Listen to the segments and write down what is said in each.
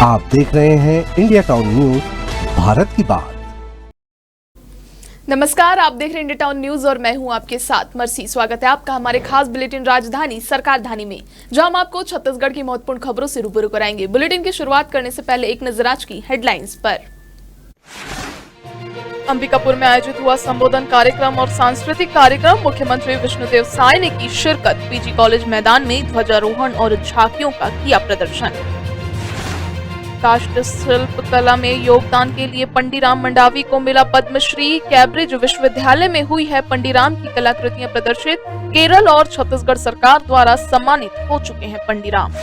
आप देख रहे हैं इंडिया टाउन न्यूज, भारत की बात। नमस्कार, आप देख रहे हैं इंडिया टाउन न्यूज और मैं हूं आपके साथ मर्सी। स्वागत है आपका हमारे खास बुलेटिन राजधानी सरकारधानी में, जहां हम आपको छत्तीसगढ़ की महत्वपूर्ण खबरों से रूबरू कराएंगे। बुलेटिन की शुरुआत करने से पहले एक नजर आज की हेडलाइंस पर। अंबिकापुर में आयोजित हुआ संबोधन कार्यक्रम और सांस्कृतिक कार्यक्रम। मुख्यमंत्री विष्णुदेव साय ने की शिरकत। पीजी कॉलेज मैदान में ध्वजारोहण और झांकियों का किया प्रदर्शन। काष्ठ शिल्प कला में योगदान के लिए पंडीराम मंडावी को मिला पद्मश्री। कैम्ब्रिज विश्वविद्यालय में हुई है पंडीराम की कलाकृतियां प्रदर्शित। केरल और छत्तीसगढ़ सरकार द्वारा सम्मानित हो चुके हैं पंडीराम।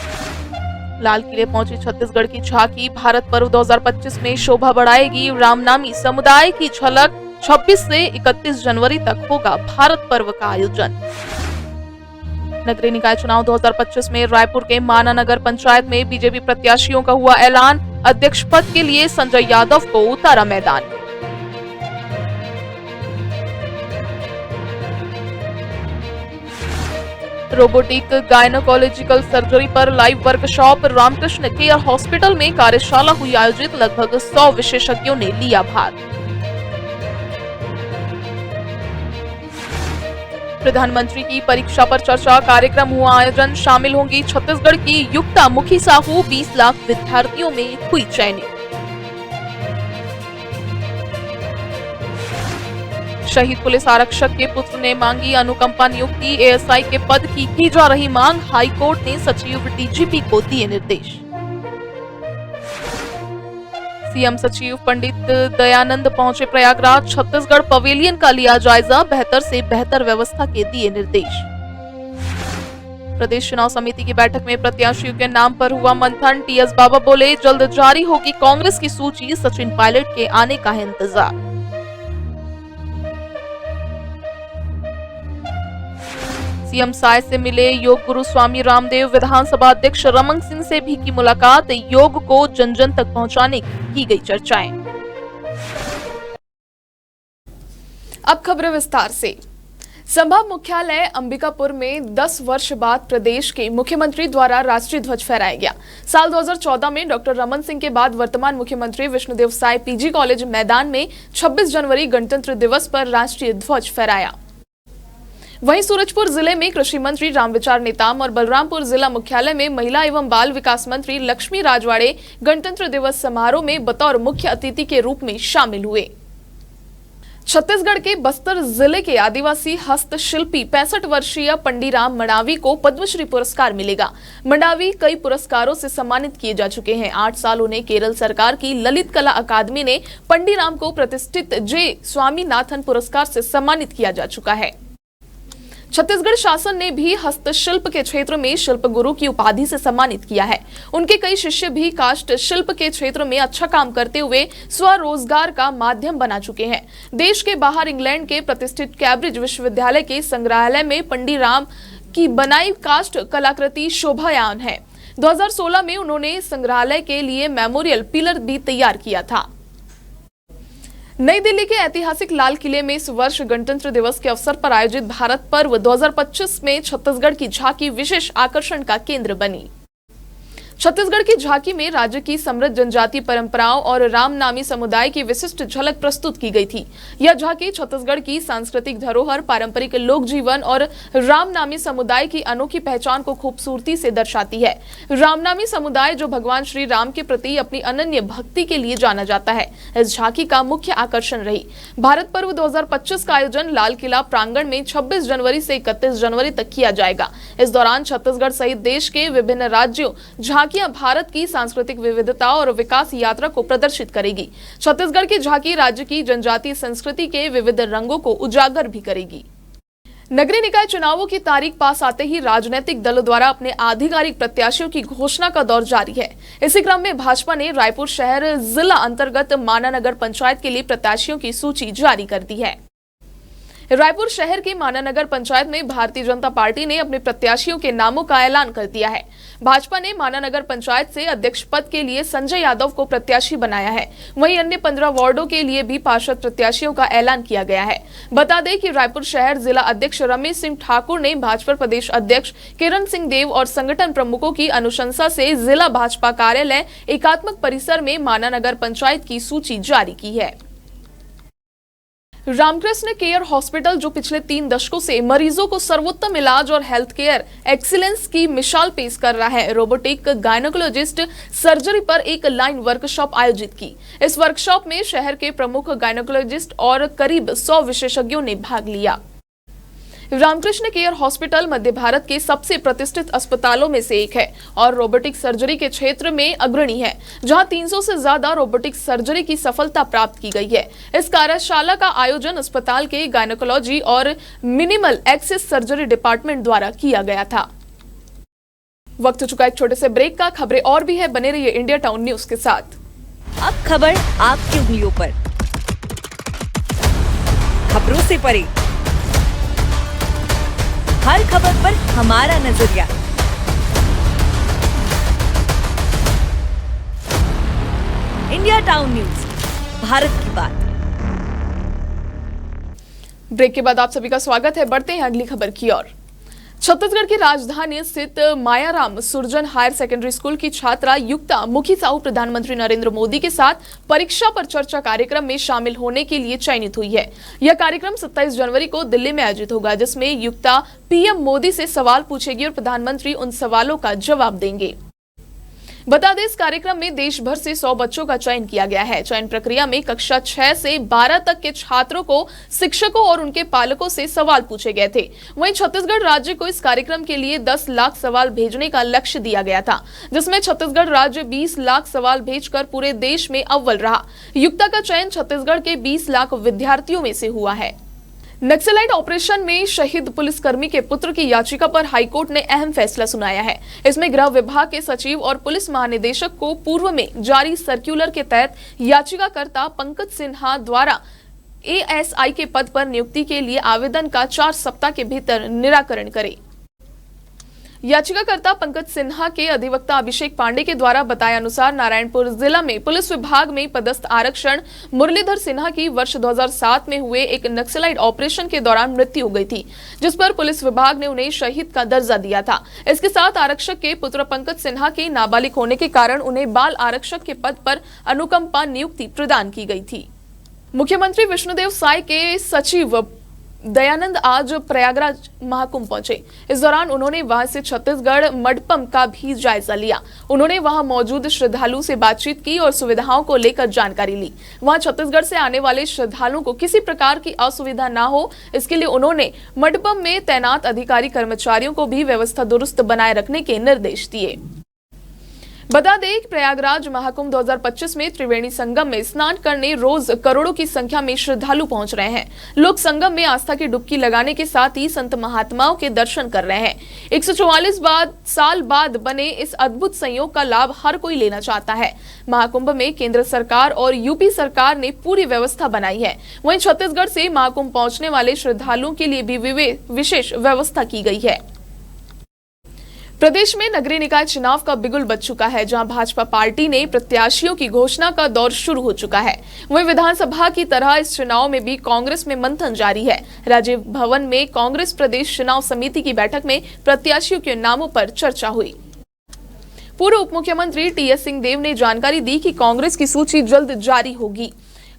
लाल किले पहुंची छत्तीसगढ़ की झांकी। भारत पर्व 2025 में शोभा बढ़ाएगी। रामनामी समुदाय की झलक। 26 से 31 जनवरी तक होगा भारत पर्व का आयोजन। नगरीय निकाय चुनाव 2025 में रायपुर के माना नगर पंचायत में बीजेपी प्रत्याशियों का हुआ ऐलान। अध्यक्ष पद के लिए संजय यादव को उतारा मैदान। रोबोटिक गायनोकोलॉजिकल सर्जरी पर live workshop. Ramakrishna care hospital में कार्यशाला हुई आयोजित। लगभग 100 विशेषज्ञों ने लिया भाग। प्रधानमंत्री की परीक्षा पर चर्चा कार्यक्रम हुआ आयोजन। शामिल होंगी छत्तीसगढ़ की युक्ता मुखी साहू। 20 लाख विद्यार्थियों में हुई चयनित। शहीद पुलिस आरक्षक के पुत्र ने मांगी अनुकंपा नियुक्ति। एएसआई के पद की जा रही मांग। हाईकोर्ट ने सचिव डीजीपी को दिए निर्देश। सीएम सचिव पंडित दयानंद पहुंचे प्रयागराज। छत्तीसगढ़ पवेलियन का लिया जायजा। बेहतर से बेहतर व्यवस्था के दिए निर्देश। प्रदेश चुनाव समिति की बैठक में प्रत्याशियों के नाम पर हुआ मंथन। टीएस बाबा बोले जल्द जारी होगी कांग्रेस की सूची। सचिन पायलट के आने का है इंतजार। सीएम साय से मिले योग गुरु स्वामी रामदेव। विधानसभा अध्यक्ष रमन सिंह से भी की मुलाकात। योग को जन जन तक पहुंचाने की गई चर्चाएं। अब खबरें विस्तार से। संभाग मुख्यालय अंबिकापुर में 10 वर्ष बाद प्रदेश के मुख्यमंत्री द्वारा राष्ट्रीय ध्वज फहराया गया। साल 2014 में डॉक्टर रमन सिंह के बाद वर्तमान मुख्यमंत्री विष्णुदेव साय पीजी कॉलेज मैदान में 26 जनवरी गणतंत्र दिवस पर राष्ट्रीय ध्वज फहराया। वहीं सूरजपुर जिले में कृषि मंत्री रामविचार नेताम और बलरामपुर जिला मुख्यालय में महिला एवं बाल विकास मंत्री लक्ष्मी राजवाड़े गणतंत्र दिवस समारोह में बतौर मुख्य अतिथि के रूप में शामिल हुए। छत्तीसगढ़ के बस्तर जिले के आदिवासी हस्तशिल्पी 65 वर्षीय पंडीराम मंडावी को पद्मश्री पुरस्कार मिलेगा। मंडावी कई पुरस्कारों से सम्मानित किए जा चुके हैं। 8 साल उन्हें केरल सरकार की ललित कला अकादमी ने पंडीराम को प्रतिष्ठित जे स्वामीनाथन पुरस्कार से सम्मानित किया जा चुका है। छत्तीसगढ़ शासन ने भी हस्तशिल्प के क्षेत्र में शिल्प गुरु की उपाधि से सम्मानित किया है। उनके कई शिष्य भी काष्ठ शिल्प के क्षेत्र में अच्छा काम करते हुए स्वरोजगार का माध्यम बना चुके हैं। देश के बाहर इंग्लैंड के प्रतिष्ठित कैम्ब्रिज विश्वविद्यालय के संग्रहालय में पंडीराम की बनाई काष्ठ कलाकृति शोभायान है। 2016 में उन्होंने संग्रहालय के लिए मेमोरियल पिलर भी तैयार किया था। नई दिल्ली के ऐतिहासिक लाल किले में इस वर्ष गणतंत्र दिवस के अवसर पर आयोजित भारत पर्व 2025 में छत्तीसगढ़ की झांकी विशेष आकर्षण का केंद्र बनी। छत्तीसगढ़ की झांकी में राज्य की समृद्ध जनजातीय परंपराओं और रामनामी समुदाय की विशिष्ट झलक प्रस्तुत की गई थी। यह झांकी छत्तीसगढ़ की सांस्कृतिक धरोहर, पारंपरिक लोक जीवन और रामनामी समुदाय की अनोखी पहचान को खूबसूरती से दर्शाती है। रामनामी समुदाय जो भगवान श्री राम के प्रति अपनी अनन्य भक्ति के लिए जाना जाता है, इस झांकी का मुख्य आकर्षण रही। भारत पर्व 2025 का आयोजन लाल किला प्रांगण में 26 जनवरी से 31 जनवरी तक किया जाएगा। इस दौरान छत्तीसगढ़ सहित देश के विभिन्न राज्यों झांकियां भारत की सांस्कृतिक विविधता और विकास यात्रा को प्रदर्शित करेगी। छत्तीसगढ़ की झांकी राज्य की जनजातीय संस्कृति के विविध रंगों को उजागर भी करेगी। नगरीय निकाय चुनावों की तारीख पास आते ही राजनीतिक दलों द्वारा अपने आधिकारिक प्रत्याशियों की घोषणा का दौर जारी है। इसी क्रम में भाजपा ने रायपुर शहर जिला अंतर्गत माना नगर पंचायत के लिए प्रत्याशियों की सूची जारी कर दी है। रायपुर शहर की मानानगर पंचायत में भारतीय जनता पार्टी ने अपने प्रत्याशियों के नामों का ऐलान कर दिया है। भाजपा ने मानानगर पंचायत से अध्यक्ष पद के लिए संजय यादव को प्रत्याशी बनाया है। वहीं अन्य 15 वार्डों के लिए भी पार्षद प्रत्याशियों का ऐलान किया गया है। बता दें कि रायपुर शहर जिला अध्यक्ष रमेश सिंह ठाकुर ने भाजपा प्रदेश अध्यक्ष किरण सिंह देव और संगठन प्रमुखों की अनुशंसा से जिला भाजपा कार्यालय एकात्मक परिसर में मानानगर पंचायत की सूची जारी की है। रामकृष्ण केयर हॉस्पिटल, जो पिछले 3 दशकों से मरीजों को सर्वोत्तम इलाज और हेल्थ केयर एक्सीलेंस की मिसाल पेश कर रहा है, रोबोटिक गायनोकोलॉजिस्ट सर्जरी पर एक लाइन वर्कशॉप आयोजित की। इस वर्कशॉप में शहर के प्रमुख गायनोकोलॉजिस्ट और करीब 100 विशेषज्ञों ने भाग लिया। रामकृष्ण केयर हॉस्पिटल मध्य भारत के सबसे प्रतिष्ठित अस्पतालों में से एक है और रोबोटिक सर्जरी के क्षेत्र में अग्रणी है, जहां 300 से ज्यादा रोबोटिक सर्जरी की सफलता प्राप्त की गई है। इस कार्यशाला का आयोजन अस्पताल के गायनोकोलॉजी और मिनिमल एक्सेस सर्जरी डिपार्टमेंट द्वारा किया गया था। वक्त हो चुका एक छोटे से ब्रेक का। खबरें और भी है, बने रहिए इंडिया टाउन न्यूज के साथ। अब खबर आपकी उंगलियों पर, खबरों से परे, हर खबर पर हमारा नजरिया। इंडिया टाउन न्यूज, भारत की बात। ब्रेक के बाद आप सभी का स्वागत है। बढ़ते हैं अगली खबर की ओर। छत्तीसगढ़ की राजधानी स्थित Mayaram Surjan higher secondary school की छात्रा युक्ता मुखी साहू प्रधानमंत्री नरेंद्र मोदी के साथ परीक्षा पर चर्चा कार्यक्रम में शामिल होने के लिए चयनित हुई है। यह कार्यक्रम 27 जनवरी को दिल्ली में आयोजित होगा, जिसमें युक्ता पीएम मोदी से सवाल पूछेगी और प्रधानमंत्री उन सवालों का जवाब देंगे। बता दें, इस कार्यक्रम में देश भर से 100 बच्चों का चयन किया गया है। चयन प्रक्रिया में कक्षा 6 से 12 तक के छात्रों को शिक्षकों और उनके पालकों से सवाल पूछे गए थे। वहीं छत्तीसगढ़ राज्य को इस कार्यक्रम के लिए 10 लाख सवाल भेजने का लक्ष्य दिया गया था, जिसमें छत्तीसगढ़ राज्य 20 लाख सवाल भेजकर पूरे देश में अव्वल रहा। युक्ता का चयन छत्तीसगढ़ के 20 लाख विद्यार्थियों में से हुआ है। नक्सलाइट ऑपरेशन में शहीद पुलिसकर्मी के पुत्र की याचिका पर हाईकोर्ट ने अहम फैसला सुनाया है। इसमें गृह विभाग के सचिव और पुलिस महानिदेशक को पूर्व में जारी सर्कुलर के तहत याचिकाकर्ता पंकज सिन्हा द्वारा एएसआई के पद पर नियुक्ति के लिए आवेदन का 4 सप्ताह के भीतर निराकरण करे। याचिकाकर्ता पंकज सिन्हा के अधिवक्ता अभिषेक पांडे के द्वारा बताए अनुसार नारायणपुर जिला में पुलिस विभाग में पदस्थ आरक्षण मुरलीधर सिन्हा की वर्ष 2007 में हुए एक नक्सलाइट ऑपरेशन के दौरान मृत्यु हो गई थी, जिस पर पुलिस विभाग ने उन्हें शहीद का दर्जा दिया था। इसके साथ आरक्षक के पुत्र पंकज सिन्हा के नाबालिग होने के कारण उन्हें बाल आरक्षक के पद पर अनुकंपा नियुक्ति प्रदान की गई थी। मुख्यमंत्री विष्णुदेव साय के सचिव दयानंद आज प्रयागराज महाकुंभ पहुंचे। इस दौरान उन्होंने वहां से छत्तीसगढ़ मंडपम का भी जायजा लिया। उन्होंने वहां मौजूद श्रद्धालु से बातचीत की और सुविधाओं को लेकर जानकारी ली। वहां छत्तीसगढ़ से आने वाले श्रद्धालुओं को किसी प्रकार की असुविधा ना हो, इसके लिए उन्होंने मंडपम में तैनात अधिकारी कर्मचारियों को भी व्यवस्था दुरुस्त बनाए रखने के निर्देश दिए। बता दें, प्रयागराज महाकुंभ 2025 में त्रिवेणी संगम में स्नान करने रोज करोड़ों की संख्या में श्रद्धालु पहुंच रहे हैं। लोग संगम में आस्था की डुबकी लगाने के साथ ही संत महात्माओं के दर्शन कर रहे हैं। 144 साल बाद बने इस अद्भुत संयोग का लाभ हर कोई लेना चाहता है। महाकुंभ में केंद्र सरकार और यूपी सरकार ने पूरी व्यवस्था बनाई है। वहीं छत्तीसगढ़ से महाकुंभ पहुंचने वाले श्रद्धालुओं के लिए भी विशेष व्यवस्था की गई है। प्रदेश में नगरीय निकाय चुनाव का बिगुल बज चुका है, जहां भाजपा पार्टी ने प्रत्याशियों की घोषणा का दौर शुरू हो चुका है। वहीं विधानसभा की तरह इस चुनाव में भी कांग्रेस में मंथन जारी है। राजीव भवन में कांग्रेस प्रदेश चुनाव समिति की बैठक में प्रत्याशियों के नामों पर चर्चा हुई। पूर्व उप मुख्यमंत्री टीएस सिंहदेव ने जानकारी दी कि कांग्रेस की सूची जल्द जारी होगी।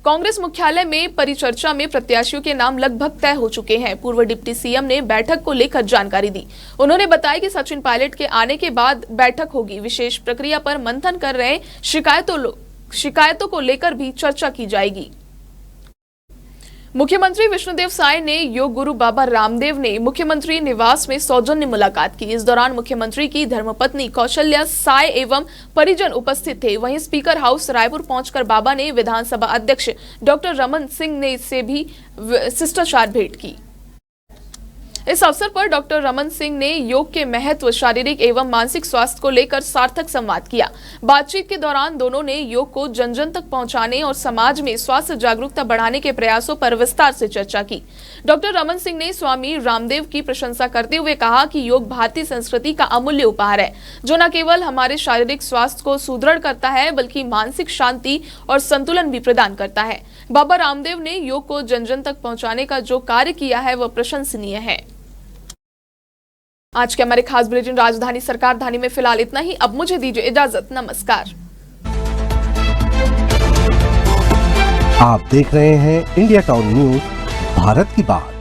कांग्रेस मुख्यालय में परिचर्चा में प्रत्याशियों के नाम लगभग तय हो चुके हैं। पूर्व डिप्टी सीएम ने बैठक को लेकर जानकारी दी। उन्होंने बताया कि सचिन पायलट के आने के बाद बैठक होगी। विशेष प्रक्रिया पर मंथन कर रहे शिकायतों को लेकर भी चर्चा की जाएगी। मुख्यमंत्री विष्णुदेव साय ने योग गुरु बाबा रामदेव ने मुख्यमंत्री निवास में सौजन्य मुलाकात की। इस दौरान मुख्यमंत्री की धर्मपत्नी कौशल्या साय एवं परिजन उपस्थित थे। वहीं स्पीकर हाउस रायपुर पहुंचकर बाबा ने विधानसभा अध्यक्ष डॉक्टर रमन सिंह ने से भी शिष्टाचार भेंट की। इस अवसर पर डॉक्टर रमन सिंह ने योग के महत्व, शारीरिक एवं मानसिक स्वास्थ्य को लेकर सार्थक संवाद किया। बातचीत के दौरान दोनों ने योग को जन जन तक पहुंचाने और समाज में स्वास्थ्य जागरूकता बढ़ाने के प्रयासों पर विस्तार से चर्चा की। डॉक्टर रमन सिंह ने स्वामी रामदेव की प्रशंसा करते हुए कहा कि योग भारतीय संस्कृति का अमूल्य उपहार है, जो न केवल हमारे शारीरिक स्वास्थ्य को सुदृढ़ करता है बल्कि मानसिक शांति और संतुलन भी प्रदान करता है। बाबा रामदेव ने योग को जन जन तक पहुंचाने का जो कार्य किया है वह प्रशंसनीय है। आज के हमारे खास बुलेटिन राजधानी सरकार धानी में फिलहाल इतना ही। अब मुझे दीजिए इजाजत। नमस्कार। आप देख रहे हैं इंडिया टाउन न्यूज, भारत की बात।